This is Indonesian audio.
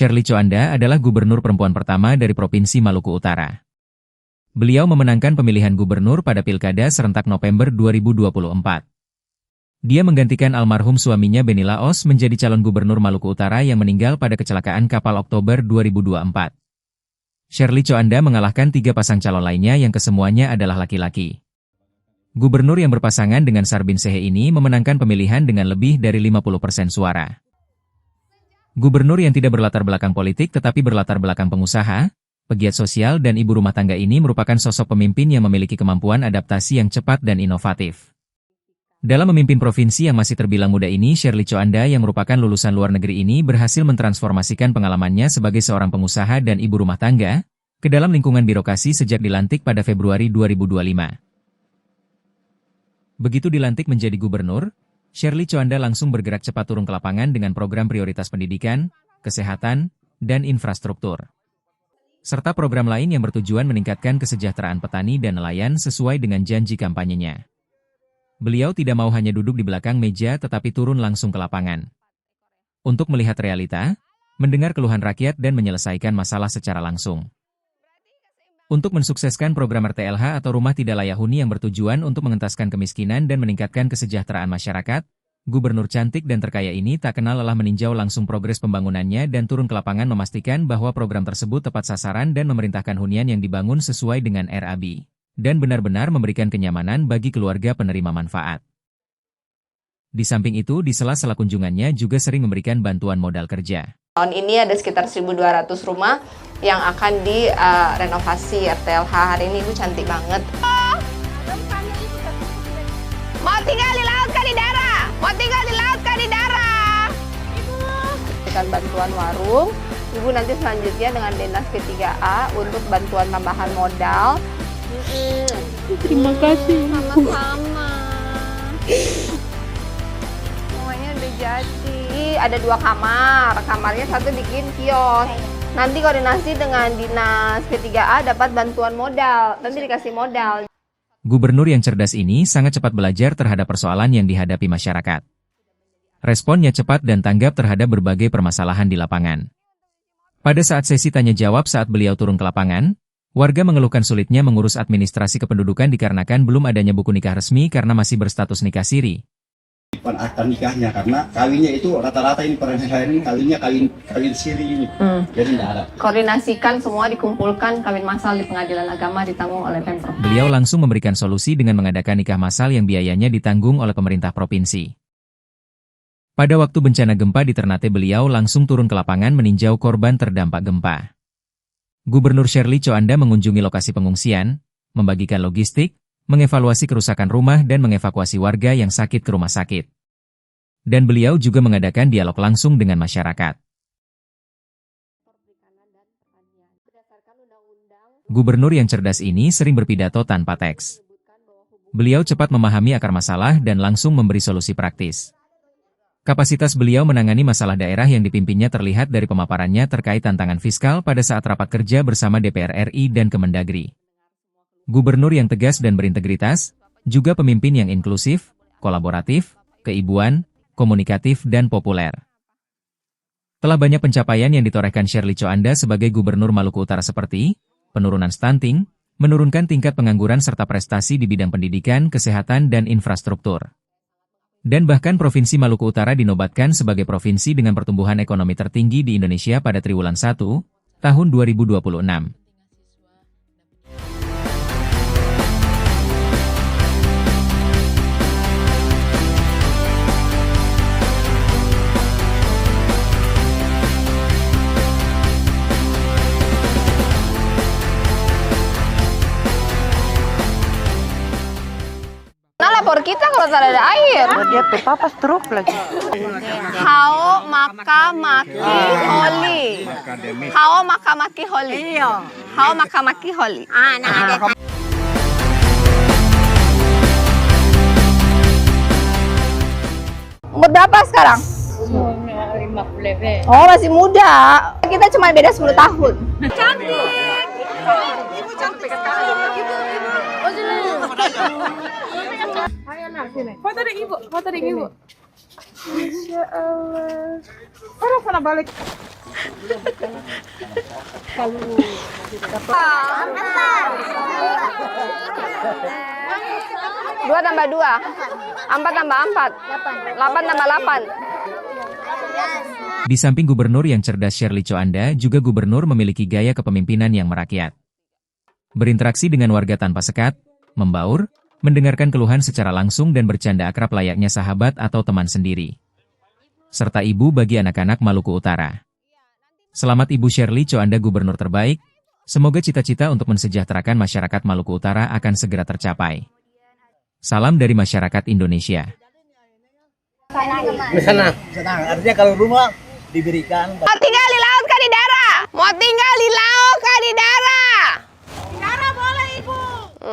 Shirley Tjoanda adalah gubernur perempuan pertama dari Provinsi Maluku Utara. Beliau memenangkan pemilihan gubernur pada Pilkada serentak November 2024. Dia menggantikan almarhum suaminya Beni Laos menjadi calon gubernur Maluku Utara yang meninggal pada kecelakaan kapal Oktober 2024. Shirley Tjoanda mengalahkan 3 pasang calon lainnya yang kesemuanya adalah laki-laki. Gubernur yang berpasangan dengan Sarbin Sehe ini memenangkan pemilihan dengan lebih dari 50% suara. Gubernur yang tidak berlatar belakang politik tetapi berlatar belakang pengusaha, pegiat sosial dan ibu rumah tangga ini merupakan sosok pemimpin yang memiliki kemampuan adaptasi yang cepat dan inovatif. Dalam memimpin provinsi yang masih terbilang muda ini, Shirley Tjoanda yang merupakan lulusan luar negeri ini berhasil mentransformasikan pengalamannya sebagai seorang pengusaha dan ibu rumah tangga ke dalam lingkungan birokrasi sejak dilantik pada Februari 2025. Begitu dilantik menjadi gubernur, Shirley Tjoanda langsung bergerak cepat turun ke lapangan dengan program prioritas pendidikan, kesehatan, dan infrastruktur. Serta program lain yang bertujuan meningkatkan kesejahteraan petani dan nelayan sesuai dengan janji kampanyenya. Beliau tidak mau hanya duduk di belakang meja tetapi turun langsung ke lapangan. Untuk melihat realita, mendengar keluhan rakyat dan menyelesaikan masalah secara langsung. Untuk mensukseskan program RTLH atau Rumah Tidak Layak Huni yang bertujuan untuk mengentaskan kemiskinan dan meningkatkan kesejahteraan masyarakat, gubernur cantik dan terkaya ini tak kenal lelah meninjau langsung progres pembangunannya dan turun ke lapangan memastikan bahwa program tersebut tepat sasaran dan memerintahkan hunian yang dibangun sesuai dengan RAB, dan benar-benar memberikan kenyamanan bagi keluarga penerima manfaat. Di samping itu, di sela-sela kunjungannya juga sering memberikan bantuan modal kerja. Tahun ini ada sekitar 1.200 rumah yang akan direnovasi RTLH. Hari ini Ibu cantik banget. Mau tinggal di laut kah di darat? Mau tinggal di laut kah di darat? Ibu. Dengan bantuan warung, Ibu nanti selanjutnya dengan Dinas P3A untuk bantuan tambahan modal. Terima kasih. Sama-sama. Semuanya udah jadi. Ada 2 kamar. Kamarnya satu bikin kios. Nanti koordinasi dengan Dinas P3A dapat bantuan modal. Nanti dikasih modal. Gubernur yang cerdas ini sangat cepat belajar terhadap persoalan yang dihadapi masyarakat. Responnya cepat dan tanggap terhadap berbagai permasalahan di lapangan. Pada saat sesi tanya jawab saat beliau turun ke lapangan, warga mengeluhkan sulitnya mengurus administrasi kependudukan dikarenakan belum adanya buku nikah resmi karena masih berstatus nikah siri. Akta nikahnya karena kawinnya itu rata-rata ini pernikahan ini kawin siri ini, jadi tidak ada. Koordinasikan semua dikumpulkan kawin massal di pengadilan agama ditanggung oleh Pemprov. Beliau langsung memberikan solusi dengan mengadakan nikah massal yang biayanya ditanggung oleh pemerintah provinsi. Pada waktu bencana gempa di Ternate, beliau langsung turun ke lapangan meninjau korban terdampak gempa. Gubernur Shirley Tjoanda mengunjungi lokasi pengungsian, membagikan logistik, mengevaluasi kerusakan rumah dan mengevakuasi warga yang sakit ke rumah sakit. Dan beliau juga mengadakan dialog langsung dengan masyarakat. Gubernur yang cerdas ini sering berpidato tanpa teks. Beliau cepat memahami akar masalah dan langsung memberi solusi praktis. Kapasitas beliau menangani masalah daerah yang dipimpinnya terlihat dari pemaparannya terkait tantangan fiskal pada saat rapat kerja bersama DPR RI dan Kemendagri. Gubernur yang tegas dan berintegritas, juga pemimpin yang inklusif, kolaboratif, keibuan, komunikatif dan populer. Telah banyak pencapaian yang ditorehkan Shirley Tjoanda sebagai Gubernur Maluku Utara seperti penurunan stunting, menurunkan tingkat pengangguran serta prestasi di bidang pendidikan, kesehatan dan infrastruktur. Dan bahkan Provinsi Maluku Utara dinobatkan sebagai provinsi dengan pertumbuhan ekonomi tertinggi di Indonesia pada triwulan 1, tahun 2026. Lapor kita kalau tak ada air. Dia papa stroke lagi. Hao maka maki holi. Hao maka maki holi. Iya. Hao maka maki holi. Umur berapa sekarang? 50. Oh, masih muda. Kita cuma beda 10 tahun. Cantik. Ibu cantik sekali. Foto dengan ibu. Ya Allah. Sana balik. Dua tambah 2, 4 tambah 4, 8 tambah 8. Di samping gubernur yang cerdas Shirley Coanda, juga gubernur memiliki gaya kepemimpinan yang merakyat. Berinteraksi dengan warga tanpa sekat, membaur, mendengarkan keluhan secara langsung dan bercanda akrab layaknya sahabat atau teman sendiri. Serta ibu bagi anak-anak Maluku Utara. Selamat Ibu Shirley Coanda Gubernur terbaik, semoga cita-cita untuk mensejahterakan masyarakat Maluku Utara akan segera tercapai. Salam dari masyarakat Indonesia. Sana, artinya kalau rumah diberikan. Tinggal di